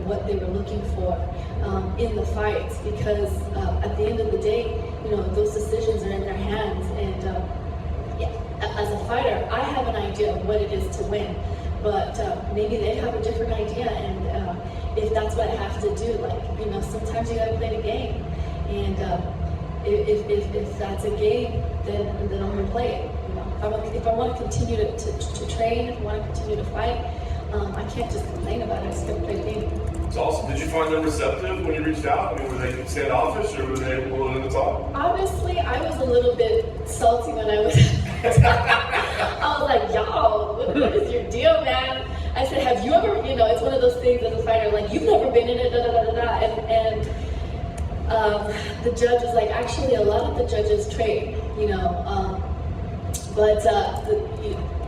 what they were looking for in the fights, because at the end of the day, those decisions are in their hands. And as a fighter, I have an idea of what it is to win, but maybe they have a different idea. And if that's what I have to do, sometimes you gotta play the game. And if that's a game, then I'm gonna play it. If I want to continue to train, if I want to continue to fight, I can't just complain about it. I just gotta play the game. It's awesome. Did you find them receptive when you reached out? I mean, were they standoffish or were they willing to talk? Honestly, I was a little bit salty when I was. I was like, y'all, what is your deal, man? I said, have you ever, it's one of those things as a fighter, like, you've never been in it, da da da da da. And the judge was like, actually, a lot of the judges train,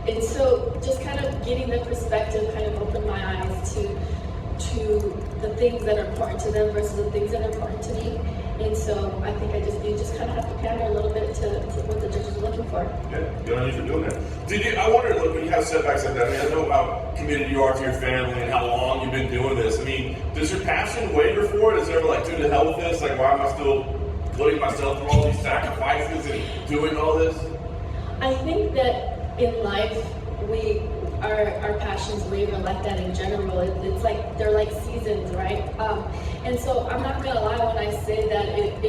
and so just kind of getting the perspective kind of opened my eyes to the things that are important to them versus the things that are important to me. And so I think you just kind of have to pander a little bit to what the judges are looking for. Yeah, good on you for doing that. I wonder, look, when you have setbacks like that, I know how committed you are to your family and how long you've been doing this. I mean, does your passion waver for it? Is there like, dude, the hell with this? Like, why am I still putting myself through all these sacrifices and doing all this? I think that in life, our passions waver like that in general. It's like, they're like seasons, right? And so I'm not gonna lie when I say that it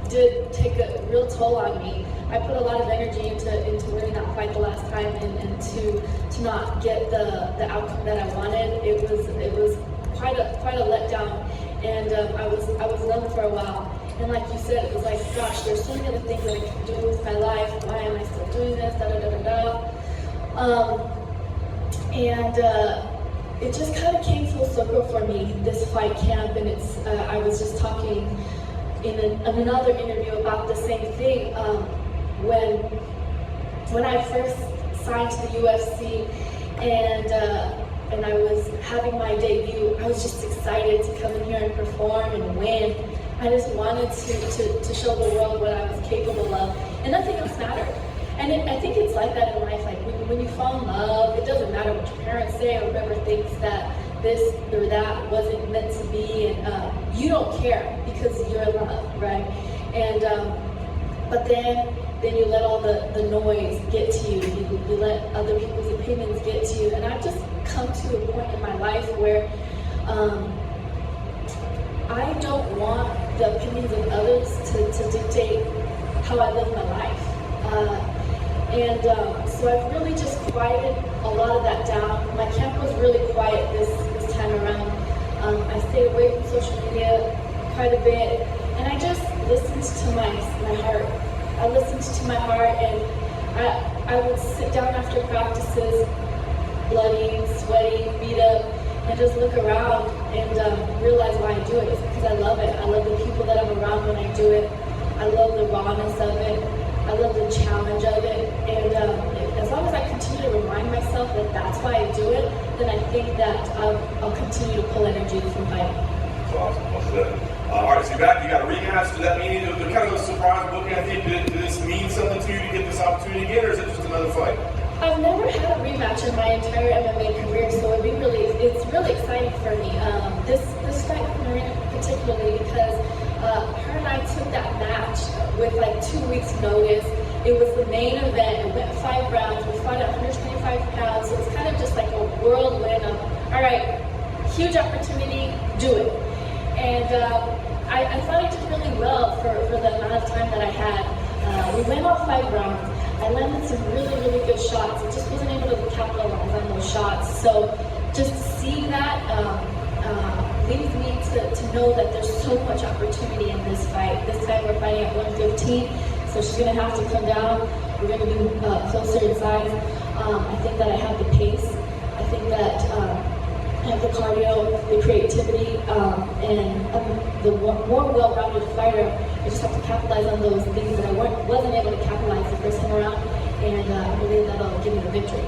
did take a real toll on me. I put a lot of energy into winning that fight the last time, and to not get the outcome that I wanted. It was quite a letdown, and I was numb for a while. And like you said, it was like, gosh, there's so many other things that I can do with my life. Why am I still doing this? Da da da da da. And it just kind of came full circle for me, this fight camp. And I was just talking in another interview about the same thing. When I first signed to the UFC and I was having my debut, I was just excited to come in here and perform and win. I just wanted to show the world what I was capable of, and nothing else mattered. And I think it's like that in life. Like when you fall in love, it doesn't matter what your parents say or whoever thinks that this or that wasn't meant to be, and you don't care because you're in love, right? And but then you let all the noise get to you. You let other people's opinions get to you. And I've just come to a point in my life where I don't want the opinions of others to dictate how I live my life. So I've really just quieted a lot of that down. My camp was really quiet this time around. I stayed away from social media quite a bit, and I just listened to my heart. I listened to my heart, and I would sit down after practices, bloody, sweaty, beat up, and just look around and realize why I do it. It's because I love it. I love the people that I'm around when I do it. I love the rawness of it. I love the challenge of it. And as long as I continue to remind myself that that's why I do it, then I think that I'll continue to pull energy from fighting. That's awesome. Well said. All right, so you're back. You got a rematch. Does that mean the kind of a surprise booking? I think did this mean something to you to get this opportunity again, or is it just another fight? I've never had a rematch in my entire MMA career, so it's really exciting for me. This fight with Marina particularly, because her and I took that match with like 2 weeks notice. It was the main event. It went 5 rounds. We fought at 125 pounds. So it's kind of just like a whirlwind of, all right, huge opportunity, do it. And I thought I did really well for the amount of time that I had. We went all 5 rounds. I landed some really, really good shots. I just wasn't able to capitalize on those shots. So just seeing that leads me to know that there's so much opportunity in this fight. This time we're fighting at 115, so she's going to have to come down. We're going to be closer in size. I think that I have the pace. I think that I have the cardio, the creativity, and the more well-rounded fighter. I just have to capitalize on those things that I wasn't able to capitalize the first time around, and I believe that'll give me the victory.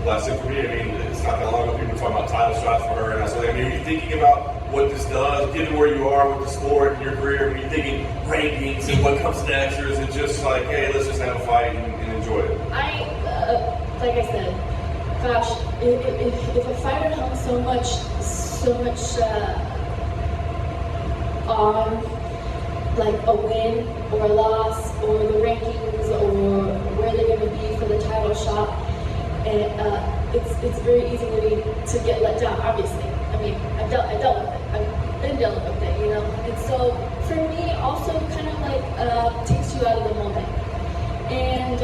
Last thing for me, I mean, it's not that long ago people were talking about title shots for her, and I said, I mean, are you thinking about what this does, given where you are with the sport and your career? Are you thinking rankings and what comes next, or is it just like, hey, let's just have a fight and enjoy it? Like I said, gosh, if a fighter hung so so much on like a win or a loss or the rankings or where they're going to be for the title shot, and it's very easy to get let down. Obviously, I mean, I dealt with it. I've been dealing with it, you know. And so for me, also kind of like takes you out of the moment. And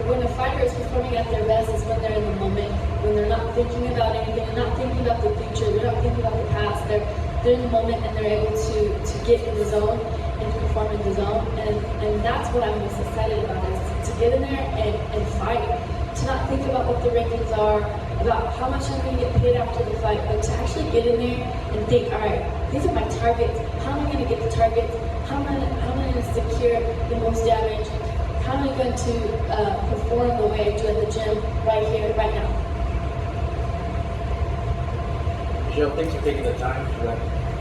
when a fighter is performing at their best is when they're in the moment, when they're not thinking about anything, they're not thinking about the future, they're not thinking about the past. They're in the moment and they're able to get in the zone and perform in the zone. And that's what I'm most excited about, is to get in there and fight. To not think about what the rankings are, about how much I'm going to get paid after the fight, but to actually get in there and think, all right, these are my targets. How am I going to get the targets? How am I going to secure the most damage? How am I going to perform the way I do at the gym right here, right now? Michelle, thanks for taking the time for that.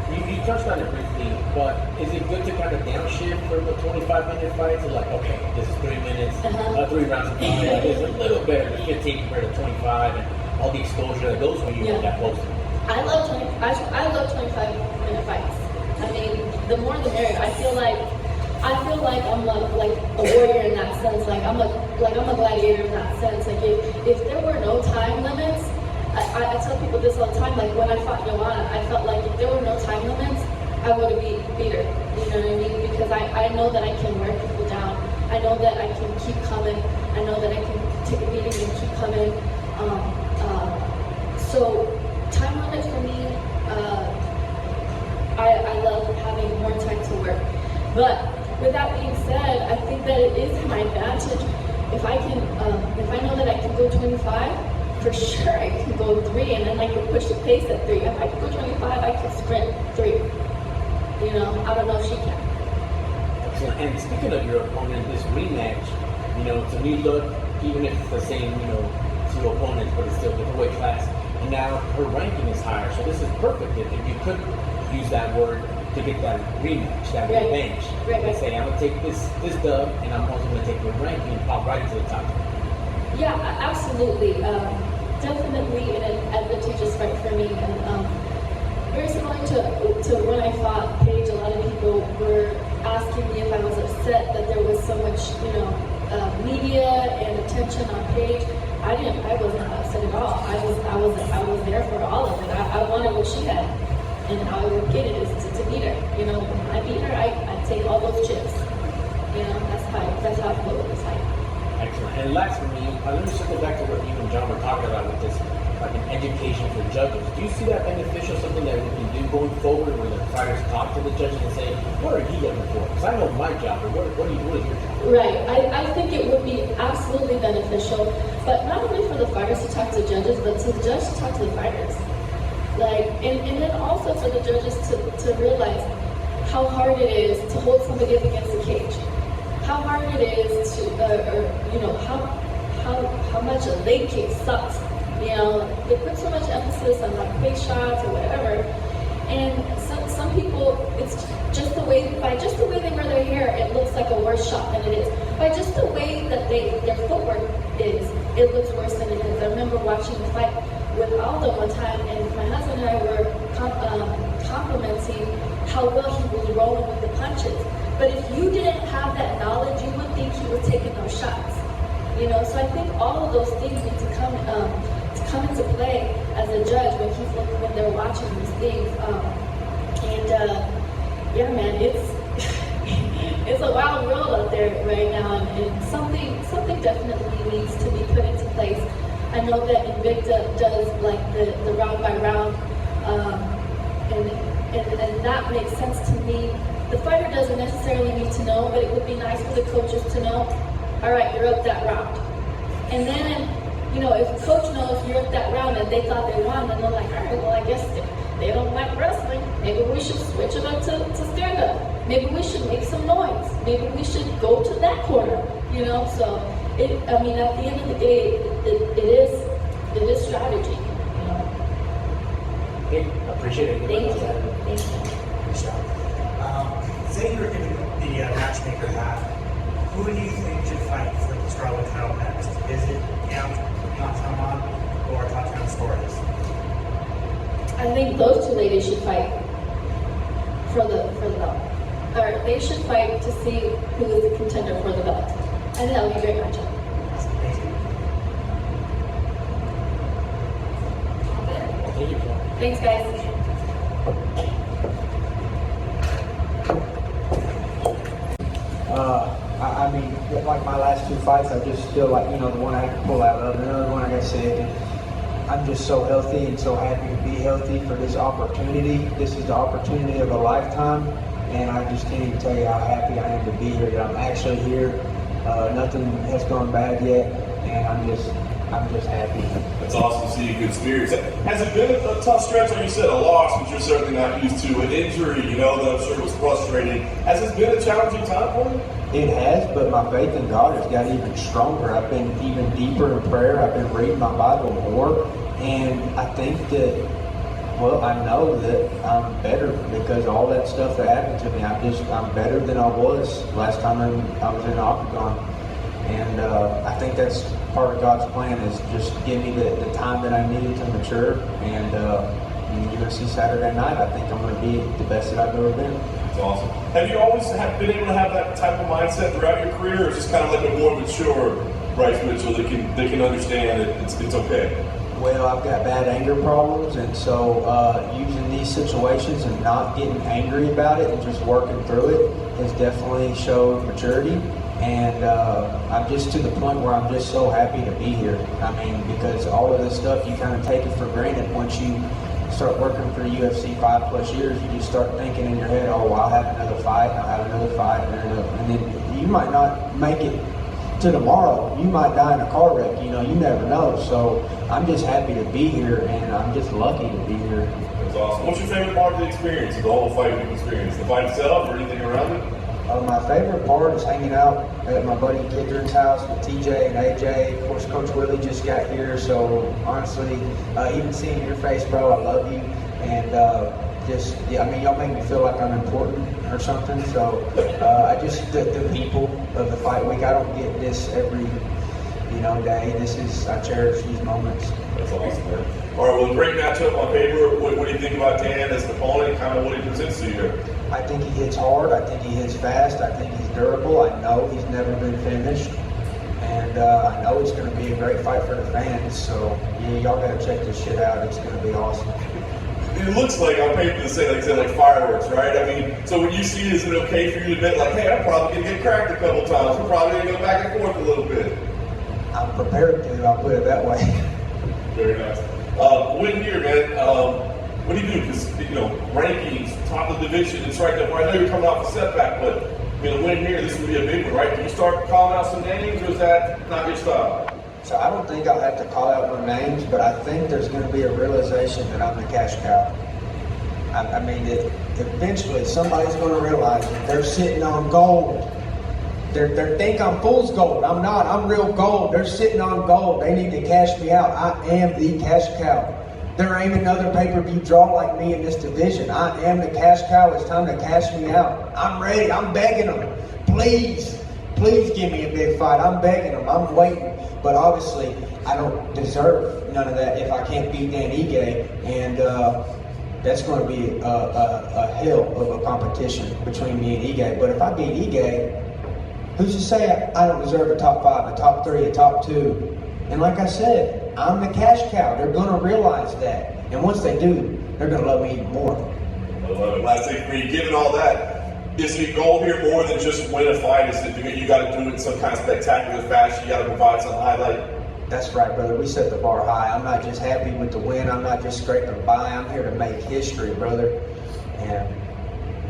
You touched on it briefly, but is it good to kind of downshift from the 25-minute fight to like, okay, this is 3 minutes, 3 rounds of fight, it's a little better, you can take compared to 25 and all the exposure that goes when you get that close. I love 25-minute fights. I mean, the more the merrier. I feel like I'm like a warrior in that sense. Like I'm a gladiator in that sense. Like if there were no time limits, I tell people this all the time. Like when I fought Joanna, I felt like if there were no time limits, I would have beat her. You know what I mean? Because I know that I can wear people down. I know that I can keep coming. I know that I can take a beating and keep coming. So time limits for me, I love having more time to work. But with that being said, I think that it is my advantage if I know that I can go 25. For sure, I can go 3, and then I can push the pace at 3. If I can go 25, I can sprint 3. You know, I don't know if she can. Excellent. And speaking of your opponent, this rematch, you know, to me, look, even if it's the same, you know, 2 opponents, but it's still different weight class. And now her ranking is higher, so this is perfect. If you could use that word to get that rematch, that revenge, and say, I'm gonna take this dub, and I'm also gonna take your ranking and pop right into the top. Yeah, absolutely. Definitely an advantageous fight for me, and very similar to when I fought Paige. A lot of people were asking me if I was upset that there was so much, you know, media and attention on Paige. I wasn't upset at all. I was there for all of it. I wanted what she had, and how I would get it is to beat her. You know, when I beat her, I take all those chips. You know, that's how I feel with this fight. Excellent. And last for me, let me circle back to what you and John were talking about with this, like an education for judges. Do you see that beneficial, something that we can do going forward, where the fighters talk to the judges and say, what are you looking for? Because I know my job, but what is your job? Right. I think it would be absolutely beneficial, but not only for the fighters to talk to judges, but to the judge to talk to the fighters. Like, and then also for the judges to realize how hard it is to hold somebody up against the cage. How hard it is to, you know, how much a leg kick sucks. You know, they put so much emphasis on like face shots or whatever, and some people, it's just the way they wear their hair, it looks like a worse shot than it is. By just the way that their footwork is, it looks worse than it is. I remember watching the fight with Aldo one time, and my husband and I were complimenting how well he was rolling with the punches. But if you didn't have that knowledge, you would think he was taking those shots. You know, so I think all of those things need to come into play as a judge when they're watching these things. Yeah, man, it's a wild world out there right now, and something definitely needs to be put into place. I know that Invicta does like the round by round, and that makes sense to me. The fighter doesn't necessarily need to know, but it would be nice for the coaches to know, all right, you're up that round. And then, you know, if the coach knows you're up that round and they thought they won, then they're like, all right, well, I guess they don't like wrestling. Maybe we should switch it up to stand-up. Maybe we should make some noise. Maybe we should go to that corner, you know? So, at the end of the day, it is strategy, you know? Okay, appreciate it. Thank you. Good job. Say you're giving the matchmaker that. Who do you think should fight for the Strawweight title next? Is it Gamrot or Tatiana Suarez? I think those two ladies should fight for the belt. Or they should fight to see who is the contender for the belt. I think that would be a great matchup. Thank you. Thanks, guys. I mean, like my last two fights, I just feel like, the one I had to pull out of, another one I got sick, and I'm just so healthy and so happy to be healthy for this opportunity. This is the opportunity of a lifetime, and I just can't even tell you how happy I am to be here, that I'm actually here. Nothing has gone bad yet, and I'm just happy. It's awesome to see you good spirits. Has it been a tough stretch? Like you said, a loss, which you're certainly not used to, an injury, that I'm sure was frustrating. Has this been a challenging time for you? It has, but my faith in God has got even stronger. I've been even deeper in prayer. I've been reading my Bible more, and I think that, I know that I'm better because all that stuff that happened to me. I'm better than I was last time I was in the octagon, and I think that's part of God's plan, is just give me the time that I needed to mature, and you're going to see Saturday night. I think I'm going to be the best that I've ever been. That's awesome. Have you always been able to have that type of mindset throughout your career, or is this kind of like a more mature Bryce Mitchell that they can understand that it's okay? Well, I've got bad anger problems, and so using these situations and not getting angry about it and just working through it has definitely showed maturity. And I'm just to the point where I'm just so happy to be here. I mean, because all of this stuff, you kind of take it for granted once you start working for UFC 5+ years. You just start thinking in your head, oh, well, I'll have another fight, and then you might not make it to tomorrow. You might die in a car wreck, you never know. So I'm just happy to be here, and I'm just lucky to be here. That's awesome. What's your favorite part of the experience, of the whole fighting experience? The fight itself or anything around it? My favorite part is hanging out at my buddy Kidron's house with TJ and AJ. Of course, Coach Willie just got here, so honestly, even seeing your face, bro, I love you. And y'all make me feel like I'm important or something. So the people of the fight week, I don't get this every day. I cherish these moments. That's awesome, man. All right, well, great matchup on paper. What do you think about Dan as an opponent, kind of what he presents to you here? I think he hits hard. I think he hits fast. I think he's durable. I know he's never been finished. And I know it's going to be a great fight for the fans. So, y'all got to check this shit out. It's going to be awesome. It looks like on paper to say, like fireworks, right? I mean, so when you see it, is it okay for you to admit, like, hey, I'm probably going to get cracked a couple times. We're probably going to go back and forth a little bit. I'm prepared to. I'll put it that way. Very nice. Win here, man. What do you do? Because, rankings, top of the division, it's right there. I know you're coming off a setback, but, win here, this would be a big one, right? Do you start calling out some names, or is that not your style? So I don't think I'll have to call out no names, but I think there's going to be a realization that I'm the cash cow. I mean, eventually somebody's going to realize that they're sitting on gold. They think I'm fool's gold. I'm not. I'm real gold. They're sitting on gold. They need to cash me out. I am the cash cow. There ain't another pay-per-view draw like me in this division. I am the cash cow. It's time to cash me out. I'm ready. I'm begging them. Please give me a big fight. I'm begging them. I'm waiting. But obviously, I don't deserve none of that if I can't beat Dan Ige. And that's going to be a hell of a competition between me and Ige. But if I beat Ige, who's to say I don't deserve a top 5, a top 3, a top 2? And like I said, I'm the cash cow. They're going to realize that. And once they do, they're going to love me even more. I love it. Last thing for you, given all that, is the goal here more than just win a fight? Is it you got to do it in some kind of spectacular fashion? You got to provide some highlight? That's right, brother. We set the bar high. I'm not just happy with the win. I'm not just scraping by. I'm here to make history, brother. And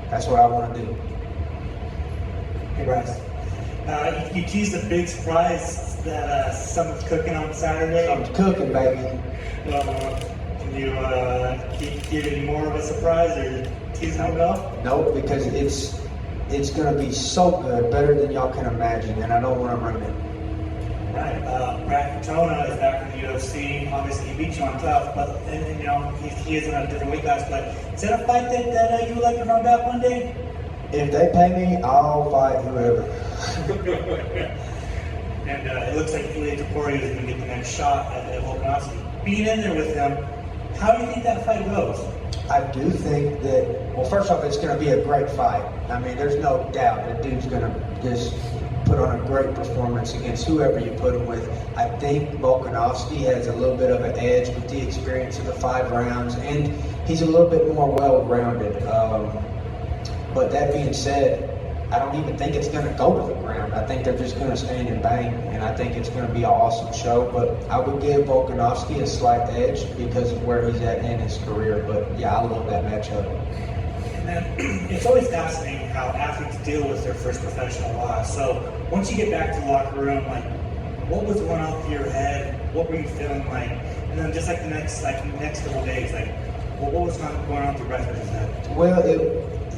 that's what I want to do. Hey, Bryce. You teased a big surprise that someone's cooking on Saturday. Something's cooking, baby. Can you give any more of a surprise or tease it enough? No, because it's going to be so good, better than y'all can imagine, and I don't want to ruin it. Right. Brad Katona is back in the UFC. Obviously, he beat you on tough, but he is in a different weight class. But is that a fight that you would like to run back one day? If they pay me, I'll fight whoever. And it looks like Ilya Topuria is going to get the next shot at Volkanovski. Being in there with him, How do you think that fight goes? I do think that, well, first off, it's going to be a great fight. I mean, there's no doubt that dude's going to just put on a great performance against whoever you put him with. I think Volkanovski has a little bit of an edge with the experience of the 5 rounds, and he's a little bit more well-rounded. But that being said, I don't even think it's going to go to the ground. I think they're just going to stand and bang, and I think it's going to be an awesome show. But I would give Volkanovski a slight edge because of where he's at in his career. But yeah, I love that matchup. And then it's always fascinating how athletes deal with their first professional loss. So once you get back to the locker room, like, what was going on through your head? What were you feeling like? And then just like the next couple of days, like, what was going on through the rest of his head? Well,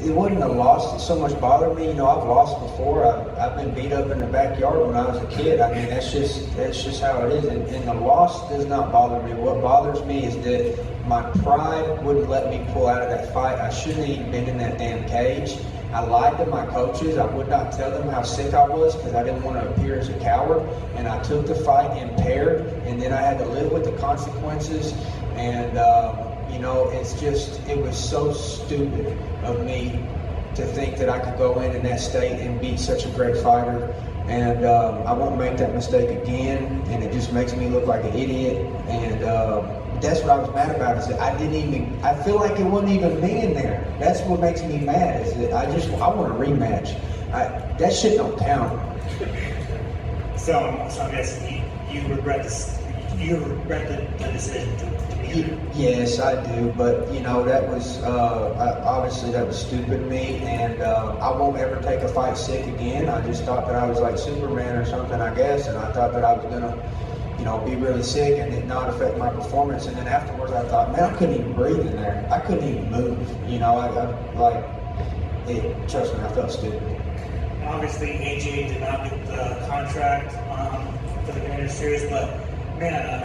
it wasn't a loss that so much bothered me. You know, I've lost before. I've been beat up in the backyard when I was a kid. I mean, that's just how it is. And the loss does not bother me. What bothers me is that my pride wouldn't let me pull out of that fight. I shouldn't have even been in that damn cage. I lied to my coaches. I would not tell them how sick I was because I didn't want to appear as a coward. And I took the fight impaired, and then I had to live with the consequences. And you know, it was so stupid of me to think that I could go in that state and beat such a great fighter. And I won't make that mistake again, and it just makes me look like an idiot. And that's what I was mad about, is that I feel like it wasn't even me in there. That's what makes me mad, is that I want a rematch. That shit don't count. So I guess you regret this. You regret the decision to be here. Yes, I do, but you know, that was obviously that was stupid of me, and I won't ever take a fight sick again. I just thought that I was like Superman or something, I guess, and I thought that I was gonna, you know, be really sick and it not affect my performance. And then afterwards, I thought, man, I couldn't even breathe in there. I couldn't even move. You know, trust me, I felt stupid. Obviously, AJ did not get the contract for the Contender Series, but man,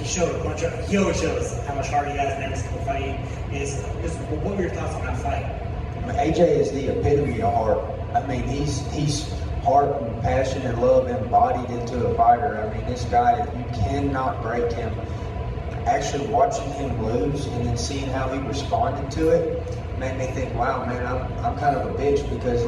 he always shows how much heart he has in every single fight. What were your thoughts on that fight? AJ is the epitome of heart. I mean, he's heart and passion and love embodied into a fighter. I mean, this guy, you cannot break him. Actually watching him lose and then seeing how he responded to it made me think, wow, man, I'm kind of a bitch, because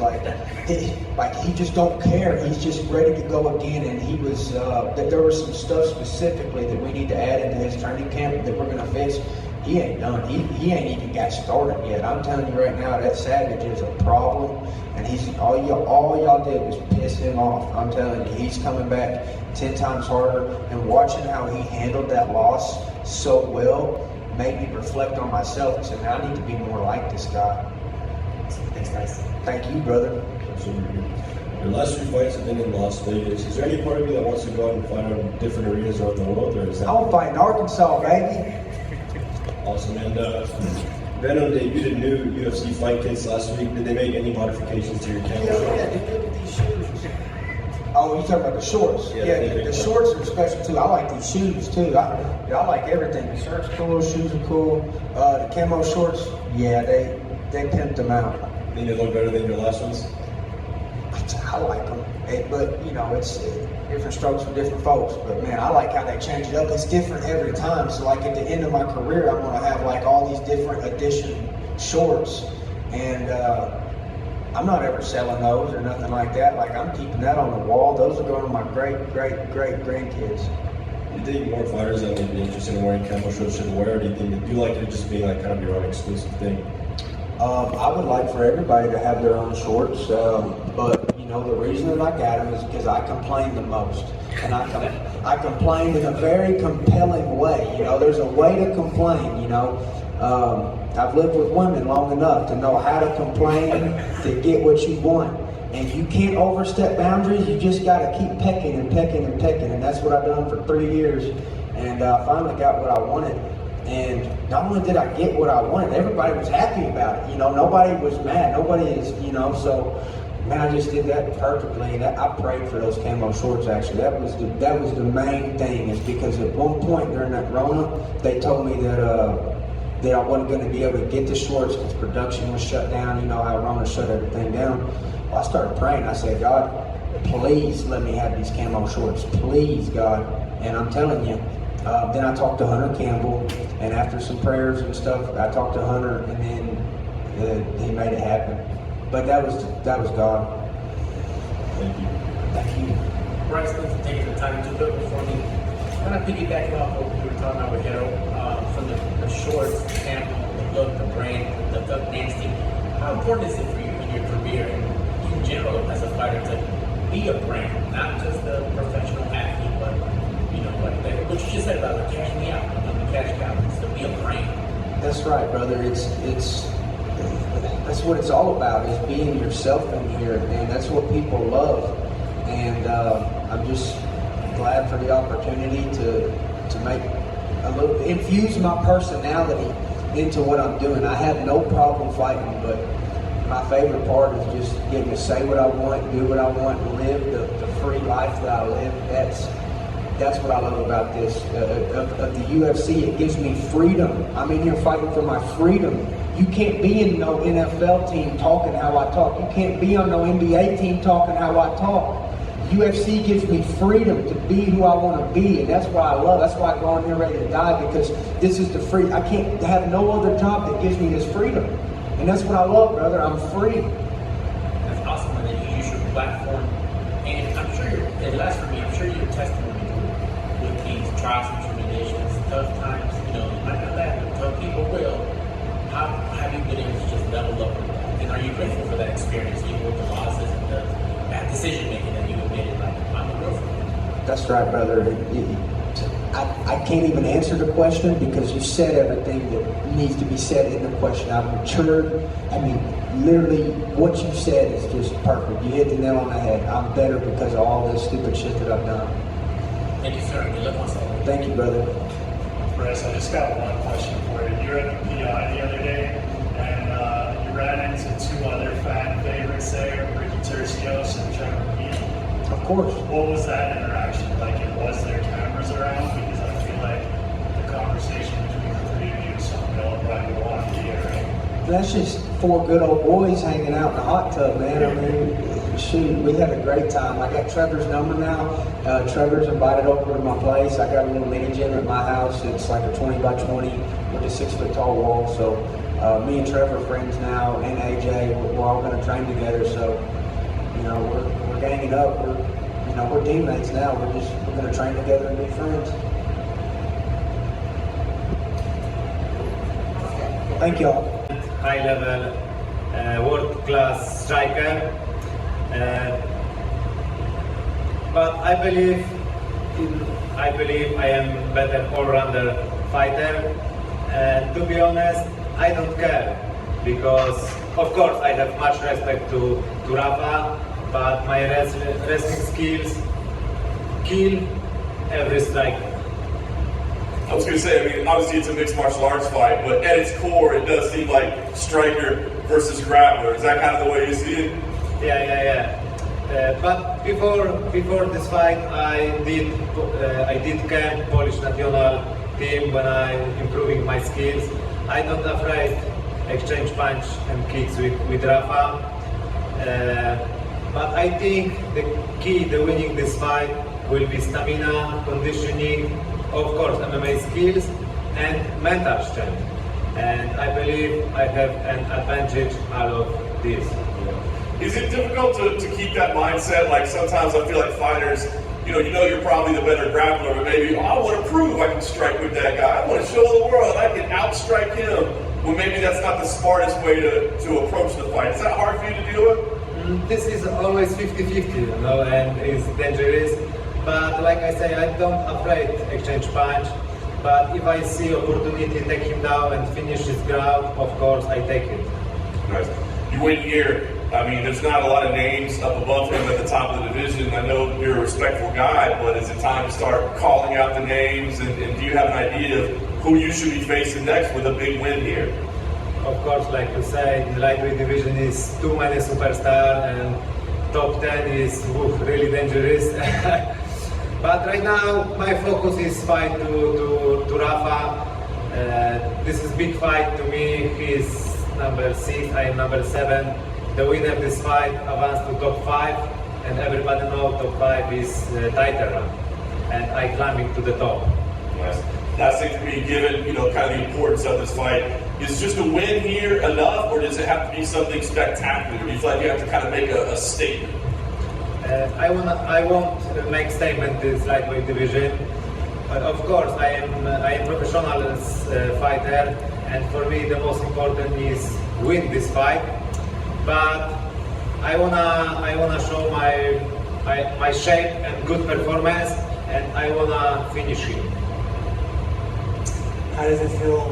he just don't care. He's just ready to go again. And he was that there was some stuff specifically that we need to add into his training camp that we're going to fix. He ain't done. He ain't even got started yet. I'm telling you right now, that Savage is a problem, and all y'all did was piss him off. I'm telling you, he's coming back 10 times harder. And watching how he handled that loss so well made me reflect on myself and say, man, I need to be more like this guy. Thanks, guys. Thank you, brother. Absolutely. Your last 3 fights have been in Las Vegas. Is there any part of you that wants to go out and fight on different arenas around the world, or is that? I'm fighting Arkansas, baby. Awesome. And Venom debuted a new UFC fight kits last week. Did they make any modifications to your camera? Yeah, dude, look at these shoes. Oh, you talking about the shorts? Yeah, the shorts are special too. I like these shoes too. I like everything. The shirt's cool, shoes are cool. The camo shorts, yeah, they pimped them out. Think they look better than your last ones? I like them, but you know, it's different strokes for different folks. But man, I like how they change it up. It's different every time. So like at the end of my career, I'm gonna have like all these different edition shorts, and I'm not ever selling those or nothing like that. Like, I'm keeping that on the wall. Those are going to my great grandkids. Do you think more fighters that may be interested in wearing camo shorts should wear, or do you think that you like it just being like kind of your own exclusive thing? I would like for everybody to have their own shorts, but you know, the reason that I got them is because I complain the most, and I complain in a very compelling way. You know, there's a way to complain. You know, I've lived with women long enough to know how to complain to get what you want, and you can't overstep boundaries. You just got to keep pecking and pecking and pecking, and that's what I've done for 3 years, and I finally got what I wanted. And not only did I get what I wanted, everybody was happy about it. You know, nobody was mad. Nobody is, you know, so, man, I just did that perfectly. And I prayed for those camo shorts, actually. That was the main thing, is because at one point during that Rona, they told me that I wasn't going to be able to get the shorts because production was shut down. You know how Rona shut everything down. Well, I started praying. I said, God, please let me have these camo shorts. Please, God. And I'm telling you, Then I talked to Hunter Campbell, and after some prayers and stuff, I talked to Hunter, and then he made it happen. But that was God. Thank you. Thank you. Bryce, thanks for taking the time to do it for me. Kind of piggybacking off what we were talking about with Harold, from the shorts, the camp, the look, the brain, the nasty. How important is it for you in your career and in general as a fighter to be a brand, not just a professional athlete, but what you just said about the cash me out, the cash cow, is to be a brand. That's right, brother. It's that's what it's all about, is being yourself in here, and that's what people love. And I'm just glad for the opportunity to make infuse my personality into what I'm doing. I have no problem fighting, but my favorite part is just getting to say what I want, do what I want, and live the free life that I live. That's what I love about this. Of the UFC, it gives me freedom. I'm in here fighting for my freedom. You can't be in no NFL team talking how I talk. You can't be on no NBA team talking how I talk. UFC gives me freedom to be who I want to be, and that's why I love. That's why I go in here ready to die, because this is the free. I can't have no other job that gives me this freedom, and that's what I love, brother. I'm free. That's awesome that you use your platform, and I'm sure it lasts for me. I'm sure your testimony with these trials and tribulations, tough times. You might not laugh, but tough people will. How have you been able to just level up with that? And are you grateful for that experience, even with the losses and the bad decision making that you admitted? Like, I'm a girlfriend. That's right, brother. I can't even answer the question, because you said everything that needs to be said in the question. I've matured. I mean, literally, what you said is just perfect. You hit the nail on the head. I'm better because of all this stupid shit that I've done. Thank you, sir. Good luck on Saturday. Thank you, brother. Bryce, I just got one question for you. You were at the PI the other day, and you ran into two other fan favorites there, Ricky Tercios and Trevor Keane. Of course. What was that interaction like? And was there cameras around? Because I feel like the conversation between the three of you is something they'll probably want to hear, right? That's just four good old boys hanging out in the hot tub, man. I mean, shoot, we had a great time. I got Trevor's number now. Trevor's invited over to my place. I got a little mini gym at my house. It's like a 20 by 20 with a 6 foot tall wall. So me and Trevor are friends now, and AJ. We're all going to train together. So we're ganging up. We're teammates now. We're going to train together and be friends. Thank y'all. High level, world class striker. But I believe I am better all-rounder fighter. And to be honest, I don't care, because of course I have much respect to Rafa, but my wrestling skills kill every striker. I was going to say, I mean, obviously it's a mixed martial arts fight, but at its core, it does seem like striker versus grappler. Is that kind of the way you see it? Yeah. But before this fight, I did camp Polish national team when I improving my skills. I don't afraid exchange punch and kicks with Rafa. But I think the key to winning this fight will be stamina, conditioning, of course MMA skills, and mental strength. And I believe I have an advantage out of this. Is it difficult to keep that mindset? Like sometimes I feel like fighters, you're probably the better grappler, but maybe I want to prove I can strike with that guy. I want to show the world I can outstrike him. Well, maybe that's not the smartest way to approach the fight. Is that hard for you to deal with? This is always 50-50, and it's dangerous. But like I say, I don't afraid exchange punch. But if I see opportunity, take him down and finish his ground, of course I take it. Nice. You win here. I mean, there's not a lot of names up above him at the top of the division. I know you're a respectful guy, but is it time to start calling out the names? And do you have an idea of who you should be facing next with a big win here? Of course, like you say, the lightweight division is too many superstars, and top 10 is really dangerous. But right now, my focus is fight to Rafa. This is big fight to me. He's number 6, I am number 7. The winner of this fight advanced to top 5, and everybody knows top 5 is tighter, and I climbing to the top. Last thing for me, given kind of the importance of this fight, is just a win here enough, or does it have to be something spectacular? Do you feel like you have to kind of make a statement? I won't make statement this lightweight division, but of course I am professional as a fighter, and for me the most important is win this fight. But I wanna show my shape and good performance, and I wanna finish him. How does it feel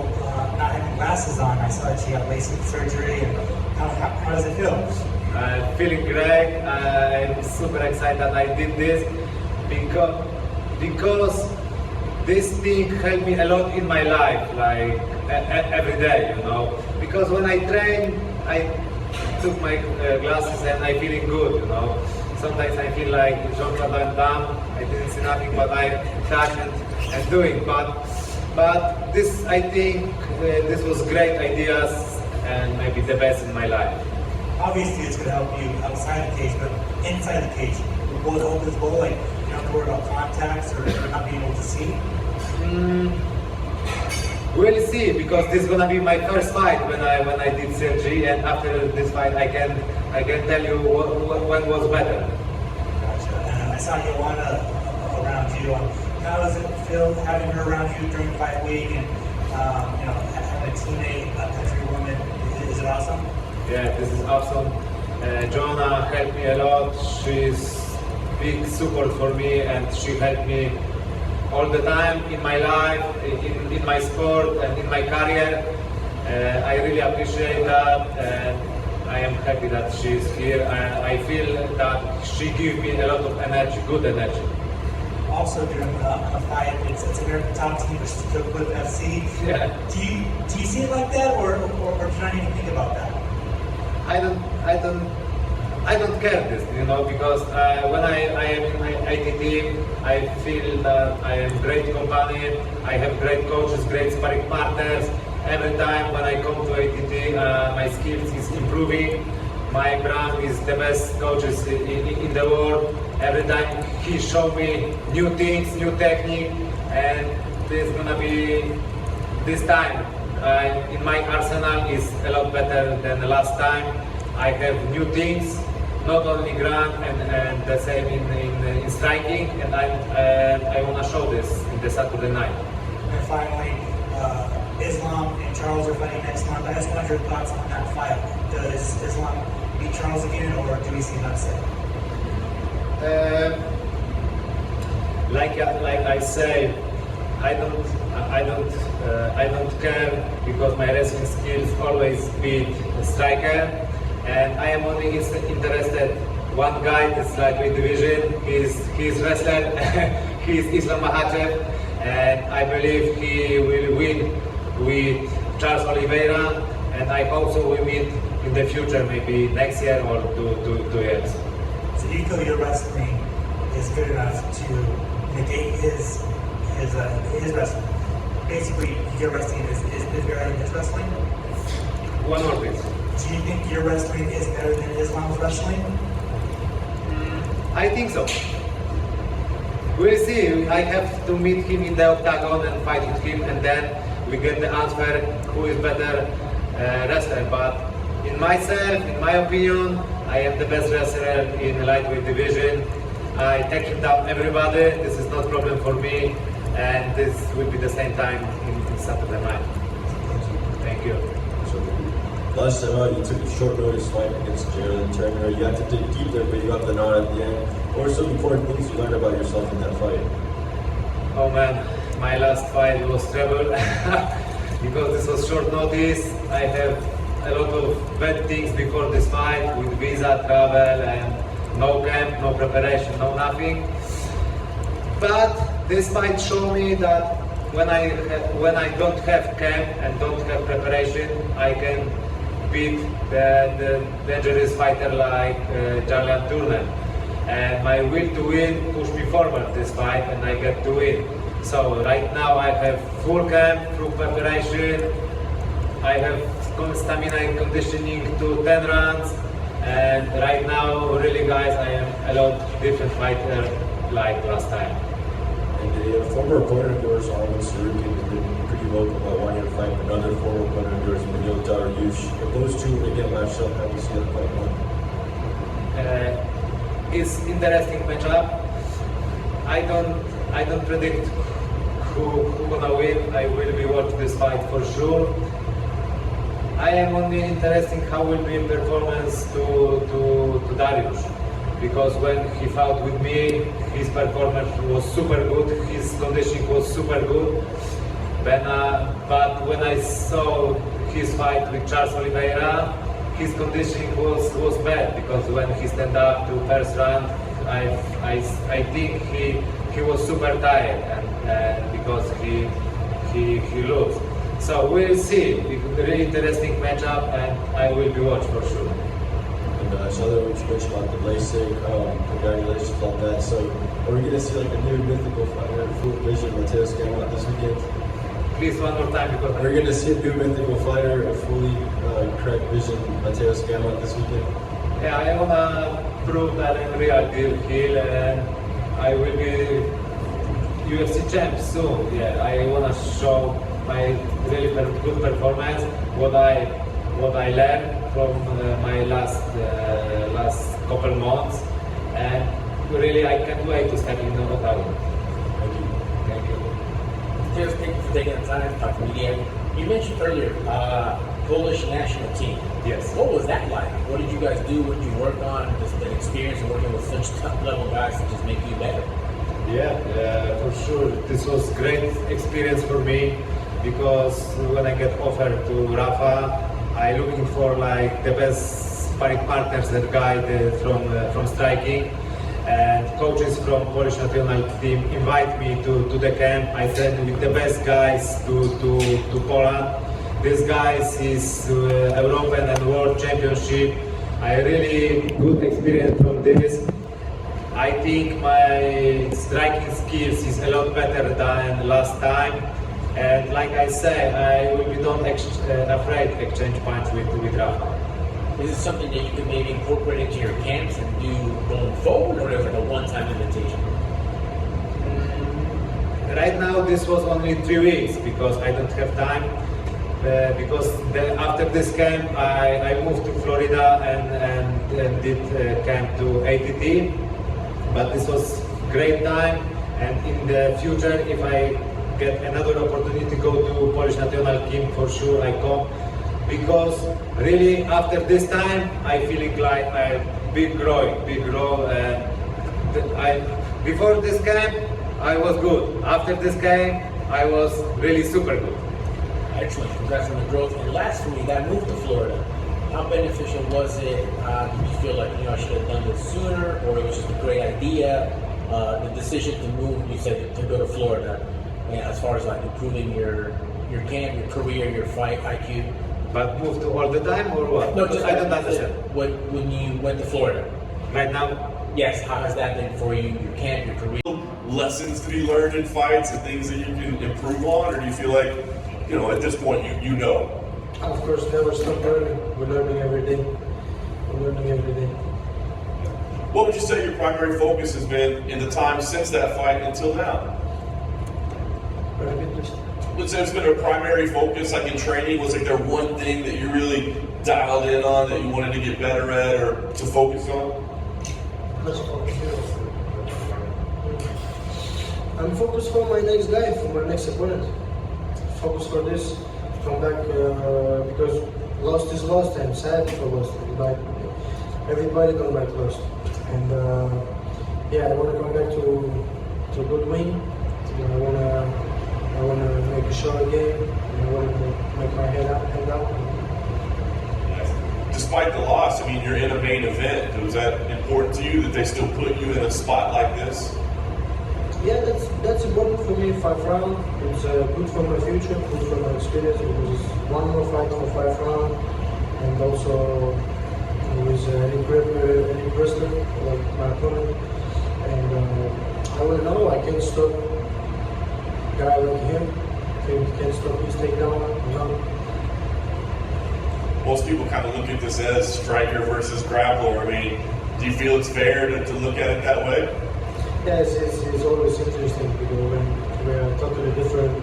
not having glasses on? I saw that you got LASIK surgery, and how does it feel? I'm feeling great. I'm super excited that I did this because this thing helped me a lot in my life, like every day, Because when I train, I took my glasses and I'm feeling good, Sometimes I feel like Jean-Claude Van Damme. I didn't see nothing, but I touch and doing. But this, I think, this was great ideas and maybe the best in my life. Obviously, it's going to help you outside the cage, but inside the cage, will it help as well? Like, you don't have to worry about contacts or not being able to see? We'll see, because this is gonna be my first fight when I did surgery, and after this fight, I can tell you what was better. Gotcha. And I saw Joanna around you. How does it feel having her around you during fight week, and having a teammate, a countrywoman? Is it awesome? Yeah, this is awesome. Joanna helped me a lot. She's big support for me, and she helped me all the time in my life, in my sport, and in my career. I really appreciate that, and I am happy that she's here. I feel that she gives me a lot of energy, good energy. Also during a fight, it's a very top team versus Cookwood FC. Yeah. Do you see it like that, or do you not even think about that? I don't care this, because when I am in ITT, I feel that I am great company. I have great coaches, great sparring partners. Every time when I come to ITT, my skills is improving. My brand is the best coaches in the world. Every time he show me new things, new technique, and there's gonna be this time. In my arsenal is a lot better than the last time. I have new things, not only ground and the same in striking, and I want to show this in the Saturday night. And finally, Islam and Charles are fighting next month. I just want your thoughts on that fight. Does Islam beat Charles again, or do we see an upset? Like I say, I don't care, because my wrestling skills always beat a striker, and I am only interested one guy, this lightweight division. He's wrestler. He's Islam Makhachev, and I believe he will win with Charles Oliveira, and I hope so we meet in the future, maybe next year or two years. So you feel your wrestling is good enough to negate his wrestling? Basically, your wrestling is better than his wrestling? One more please. Do you think your wrestling is better than Islam's wrestling? I think so. We'll see. I have to meet him in the octagon and fight with him, and then we get the answer who is better wrestler. But in my opinion, I am the best wrestler in the lightweight division. I take him down everybody. This is not a problem for me, and this will be the same time in Saturday night. Thank you. Last time out, you took a short notice fight against Jalen Turner. You had to dig deep there, but you got the nod at the end. What were some important things you learned about yourself in that fight? Oh man, my last fight was trouble because this was short notice. I have a lot of bad things before this fight, with visa, travel, and no camp, no preparation, no nothing. But this fight showed me that when I don't have camp and don't have preparation, I can beat the dangerous fighter like Jalen Turner. And my will to win pushed me forward this fight, and I get to win. So right now I have full camp, full preparation. I have stamina and conditioning to 10 rounds. And right now, really guys, I am a lot different fighter like last time. And a former opponent of yours, Armin Sarukin, has been pretty vocal about wanting to fight another former opponent of yours, Manil Dariush. If those two were to get matched up, how do you see that fight going? It's interesting matchup. I don't predict who gonna win. I will be watching this fight for sure. I am only interested how will be performance to Dariush, because when he fought with me, his performance was super good. His conditioning was super good. But when I saw his fight with Charles Oliveira, his conditioning was bad, because when he stand up to first round, I think he was super tired, and because he lost. So we'll see. It's a really interesting matchup, and I will be watching for sure. And I saw that what you mentioned about the LASIK. Congratulations on that. So are we going to see like a new mythical fighter, full vision, Mateus Gamrot this weekend? Please, one more time, because Are we going to see a new mythical fighter, a fully correct vision, Mateus Gamrot this weekend? yeah, I wanna prove that I'm real deal heel, and I will be UFC champ soon. Yeah, I wanna show my really good performance, what I learned from my last couple months, and really I can't wait to step in the octagon. Thank you. Thank you. Just thank you for taking the time to talk to media. You mentioned earlier, Polish national team. Yes. What was that like? What did you guys do? What did you work on? Just an experience of working with such top level guys to just make you better. Yeah, for sure. This was great experience for me, because when I get offered to Rafa, I looking for like the best sparring partners that guide from striking. And coaches from Polish national team invite me to the camp. I train with the best guys to Poland. These guys is European and World Championship. I really good experience from this. I think my striking skills is a lot better than last time. And like I say, I will be not afraid to exchange punch with Rafa. Is it something that you can maybe incorporate into your camps and do going forward, or is it a one-time invitation? Right now, this was only 3 weeks, because I don't have time. Because after this camp, I moved to Florida and did camp to ATT. But this was great time, and in the future, if I get another opportunity to go to Polish national team, for sure I come. Because really after this time, I feeling like I big grow. Before this camp, I was good. After this camp, I was really super good. Excellent. Congrats on the growth. And last for me, that move to Florida, how beneficial was it? Did you feel like, I should have done this sooner, or it was just a great idea? The decision to move, you said, to go to Florida, and as far as like improving your camp, your career, your fight IQ. But move to all the time or what? No, just I don't understand. When you went to Florida. Right now, Yes, how has that been for you, your camp, your career? Lessons to be learned in fights and things that you can improve on, or do you feel like, at this point you know? Of course, never stop learning. We're learning every day. What would you say your primary focus has been in the time since that fight until now? Would say it's been a primary focus, like in training? Was there one thing that you really dialed in on that you wanted to get better at or to focus on? I'm focused for my next guy, for my next opponent. Focus for this, come back, because lost is lost. I'm sad for lost, but everybody come back lost. And I want to come back to a good win. I want to make a show again, and I want to make my head up. Despite the loss, you're in a main event. Was that important to you that they still put you in a spot like this? Yeah, that's important for me. 5 rounds. It's good for my future, good for my experience. Because it's one more fight for 5 rounds, and also with any wrestler like my opponent. And I will know I can stop a guy like him. Can stop his takedown. Most people kind of look at this as striker versus grappler. Do you feel it's fair to look at it that way? Yes, it's always interesting because when we're totally different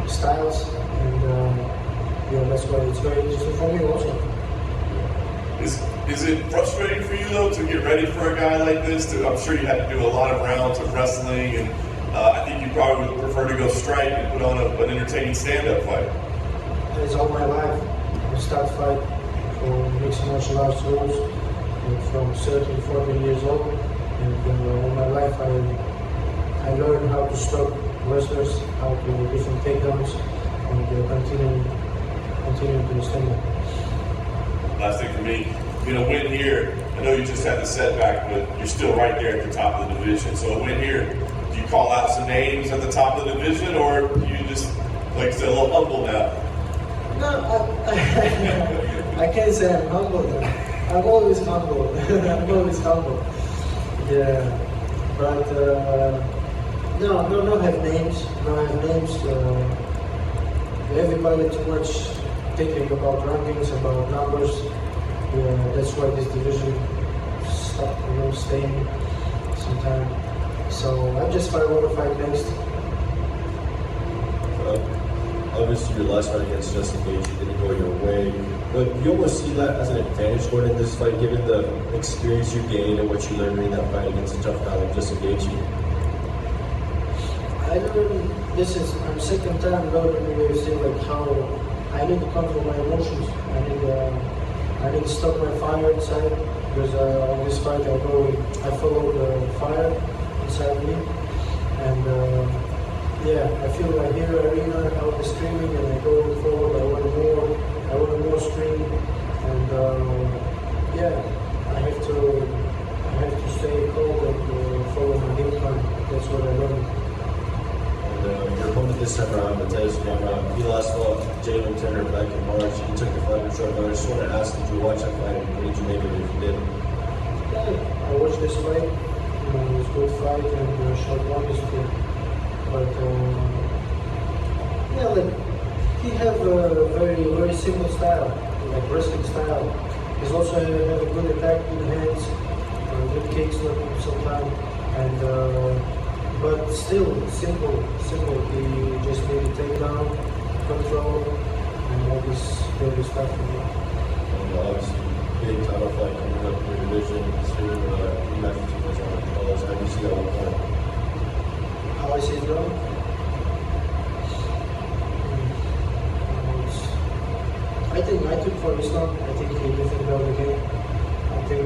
styles, and yeah, that's why it's very interesting for me also. Is it frustrating for you though to get ready for a guy like this? I'm sure you had to do a lot of rounds of wrestling, and I think you probably would prefer to go strike and put on an entertaining stand-up fight. It's all my life. I start fight for mixed martial arts rules from 13, 14 years old, and all my life I learned how to stop wrestlers, how to do different takedowns, and continue to stand up. Last thing for me, win here. I know you just had the setback, but you're still right there at the top of the division. So a win here, do you call out some names at the top of the division, or do you just, like I said, a little humble now? No, I can't say I'm humble. I'm always humble. I'm always humble. Yeah, but no have names. No have names. Everybody too much thinking about rankings, about numbers. Yeah, that's why this division stopped, staying sometime. So I just want to fight next. Obviously, your last fight against Justin Gaethje didn't go your way, but you almost see that as an advantage going in this fight, given the experience you gained and what you learned in that fight against a tough guy like Justin Gaethje. I learned I'm second time learning in UFC, like how I need to control my emotions. I need to stop my fire inside, because on this fight I follow the fire inside me, and yeah, I feel like here arena, how they're screaming, and I go forward. I want more scream, and yeah, I have to stay cold and follow my game plan. That's what I learned. And your opponent this time around, Gamrot, he last fought Jalen Turner back in March. He took the fight in short notice. I just want to ask, did you watch that fight, and what did you make of it if you did? Yeah, I watched this fight. It was a good fight and short notice. But yeah, like he have a very simple style, like wrestling style. He's also have a good attack in hands, good kicks sometimes, and but still simple. He just need to take down, control, and all this daily stuff. And obviously, big title fight coming up in your division. Soon, rematch between those. How do you see that one point? How I see it going? I think I took for Islam. I think he definitely got the game. I think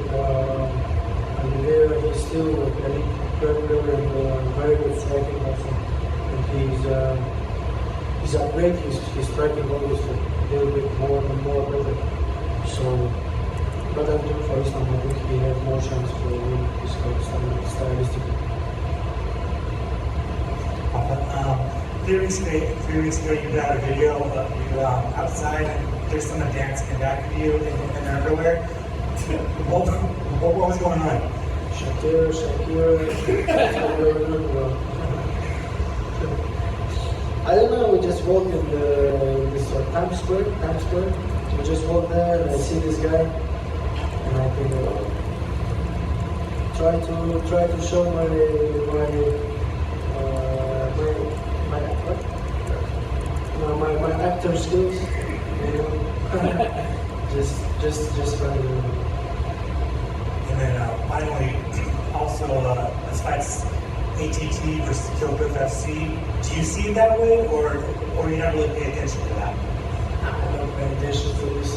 Oliveira, he's still a elite grappler and very good striking also. And he's upgraded his striking obviously a little bit more and more better. So, but I took for Islam. I think he has more chance to win this fight stylistically. 3 weeks ago, you got a video of you outside, and there's someone dancing back of you in underwear. What was going on? Shakira. I don't know, we just walked in this Times Square. We just walked there and I see this guy, and I think try to show my actor skills, just trying to. And then finally, also this fight's ATT versus Killcliff FC. Do you see it that way, or you not really pay attention to that? I don't pay attention to this.